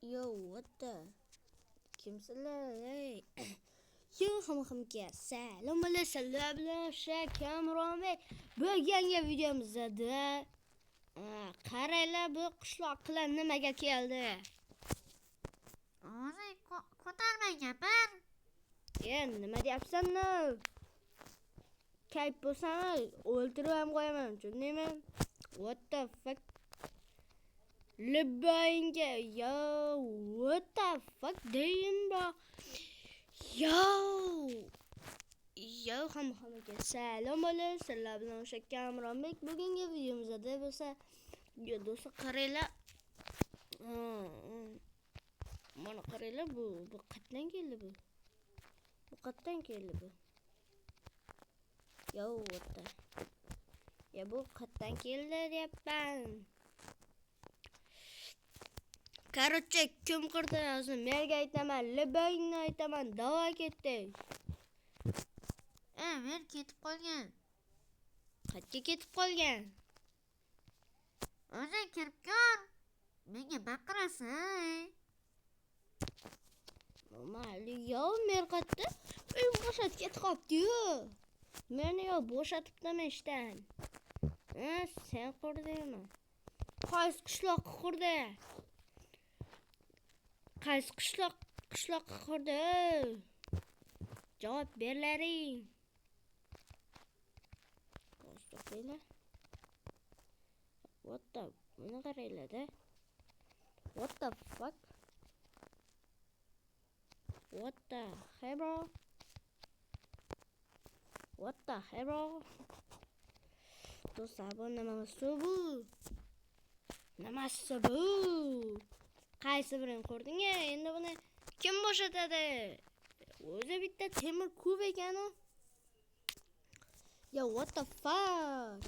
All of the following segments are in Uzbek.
Yo, what the? Kimsizlar? Ey. Yo, hammaga salom alaykum, Kamron Bey. Bugungi videomizda qaranglar bu qishloqlar nimaga keldi? O'zing ko'tarmang gapir. Nima deyapsan? Kayf bo'lsam o'ltirib ham qo'yaman, tushundingmi? What the fuck? Libayinga, yo, what the fuck deyim bro? Yo, hammaga salom alaykum. Sizlar bilan o'sha Kamron Bey. Bugungi videomizda bo'lsa, do'stlar qaranglar. Mana qaranglar, bu qayerdan keldi bu? Bu qayerdan keldi bu? Yo, what the? Ya bu qayerdan keldi deyapman. Короче, kim qirdi yozim? Menga aytaman, Libayingni aytaman, davo ketdi. Men ketib qolgan. Qayerga ketib qolgan? O'zing kirib ko'r. Menga baqirasan. Mayli, yo, men qayerda? Uyim bo'shatib ketib qolibdi-yu. Meni yo bo'shatibdimi ishdan? Sen qurdingmi? Qaysi qishloqqa qurdi? Qaysi qishloqqa qurdi? Javob berlaring. Qo'shtoqinglar. What the? Buni qaranglar-da. What the fuck? What the hell, bro? What the hell, bro? Do'stlar, bu nima bu? Qaysi birini ko'rding? Endi buni kim bo'shatadi? O'zi bitta temir kub ekan-u. Yo, what the fuck?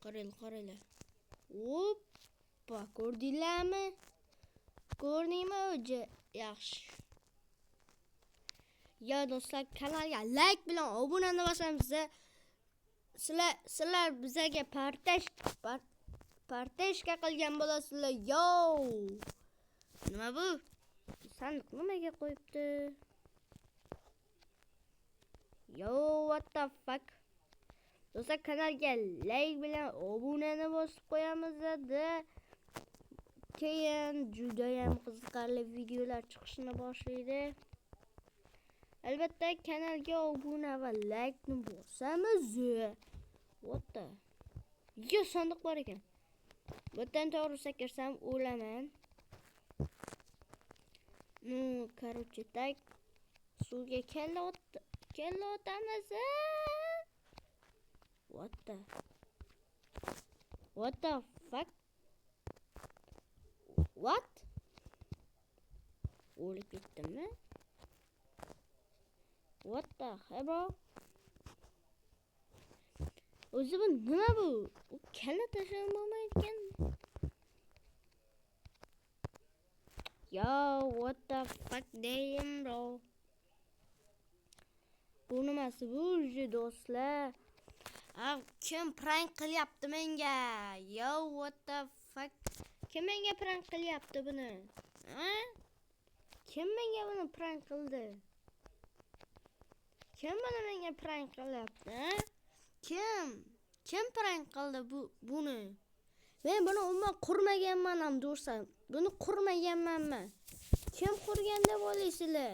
Qaranglar. Oppa, ko'rdinglarmi? Ko'rdingmi o'zi? Yaxshi. Yo, do'stlar, kanalga like bilan obunani bosamiz. Sizlar bizga parteshka qilgan bo'lasizlar. Yo! Nima bu? Sandiq nimaga qo'yibdi? Yo, what the fuck? Do'stlar, kanalga like bilan obunani bosib qo'yamiz-da. Keyin juda ham qiziqarli videolar chiqishni boshlaydi. Albatta, kanalga obuna va like ni bosamiz. What the? Yo, sandiq bor ekan. Bundan to'g'ri kirsam o'laman. Короче, так. Suvga kalla otamiz. What the fuck? What? O'lib ketdimmi? What the hell, bro? O'zi bu nima bu? U kalla tashlab bo'lmaydigan. Yo, what the fuck deyim, bro? Bu nimasi bu, do'stlar? Kim prank qilyapti menga? Yo, what the fuck? Kim menga prank qilyapti buni? Kim menga buni prank qildi? Kim buni menga prank qilyapti? Kim prank qildi buni? Men buni umuman qurmaganman ham do'stlar. Buni qurmaganmanmi? Kim qurgan deb o'ylaysizlar?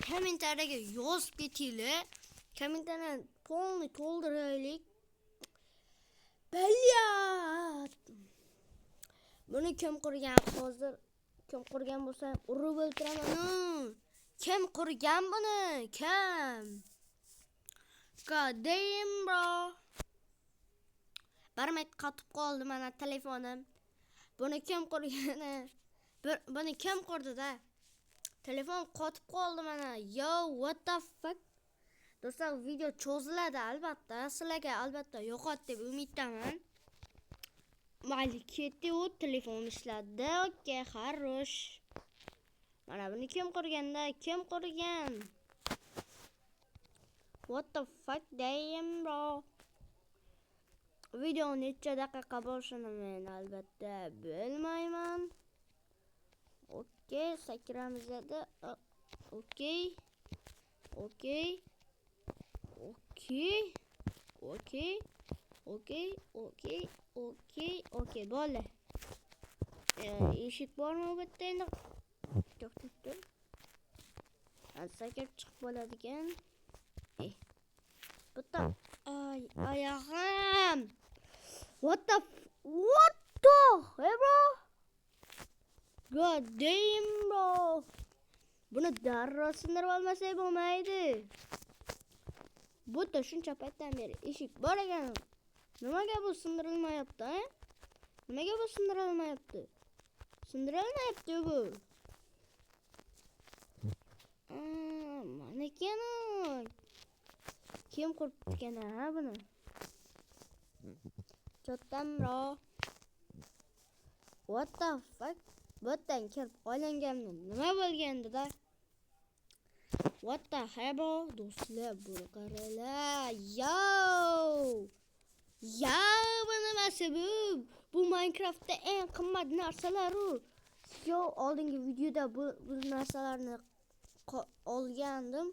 Kommentariyaga yozib ketinglar. Kommentariyani polni to'ldiraylik. Balyat. Buni kim qurgan hozir? Kim qurgan bo'lsa, urib o'ldiraman. Kim qurgan buni? Kim? God damn, bro. Barmak qotib qoldi mana telefonim. Buni kim qurgani? Buni kim qurdi-da? Telefon qotib qoldi mana. Yo, what the fuck? Do'stlar, video cho'ziladi albatta. Sizlarga albatta yo'qot deb umiddaman. Mayli, ketdi, u telefon ishladi. Okey, xarosh. Mana buni kim qurganda? Kim qurgan? What the fuck damn, bro? Video necha daqiqa bo'lishini men albatta bilmayman. Okey, sakramiz edi. Okey. Okey. Okey. Okey. Okey. Okey. Okey. Okey, bo'ldi. Eshik bormi bu yerda endi? To'xtatdim. Sakrab chiqib bo'ladigan. Bitta. Ay, oyog'im. What the hey bro? God damn bro. Buni darrov sindirib olmasak bo'lmaydi. Bu da shuncha paytdan beri eshik bor ekan. Nimaga bu sindirilmayapti, ha? Nimaga bu sindirilmayapti? Sindirilmayapti bu. Mana ekan. Kim qurib ha buni? Chottam bro. What the fuck? Botdan kirib qolinganmi? Nima bo'lgandi-da? What the hell bro? Do'stlar, buni qaranglar. Yo, bu nimasi bu? Bu Minecraftda eng qimmat narsalar u. Yo, oldingi videoda bu narsalarni olgandim.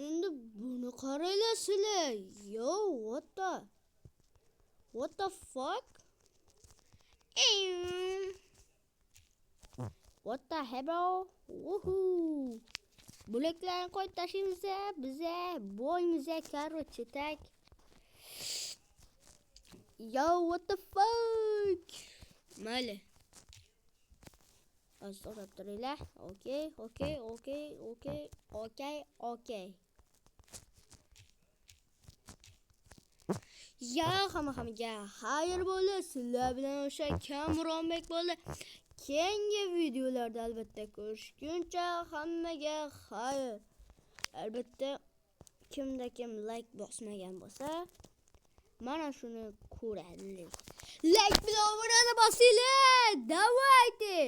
Endi buni qaranglar sizlar. Yo, what the fuck? What the hell bro? Woohoo! Bulaklarni qo'yib tashlaymiz biza boymiz короче tak. Yo, what the fuck? Mayli. Astorab turinglar. Okay. Ya hammaga xayr bo'lsin. Sizlar bilan o'sha Kamronbek bo'ldi. Keyingi videolarda albatta ko'rishguncha hammaga xayr. Albatta kimda kim like bosmagan bo'lsa, mana shuni ko'radi. Like bilan obunani bosinglar. Davaydi.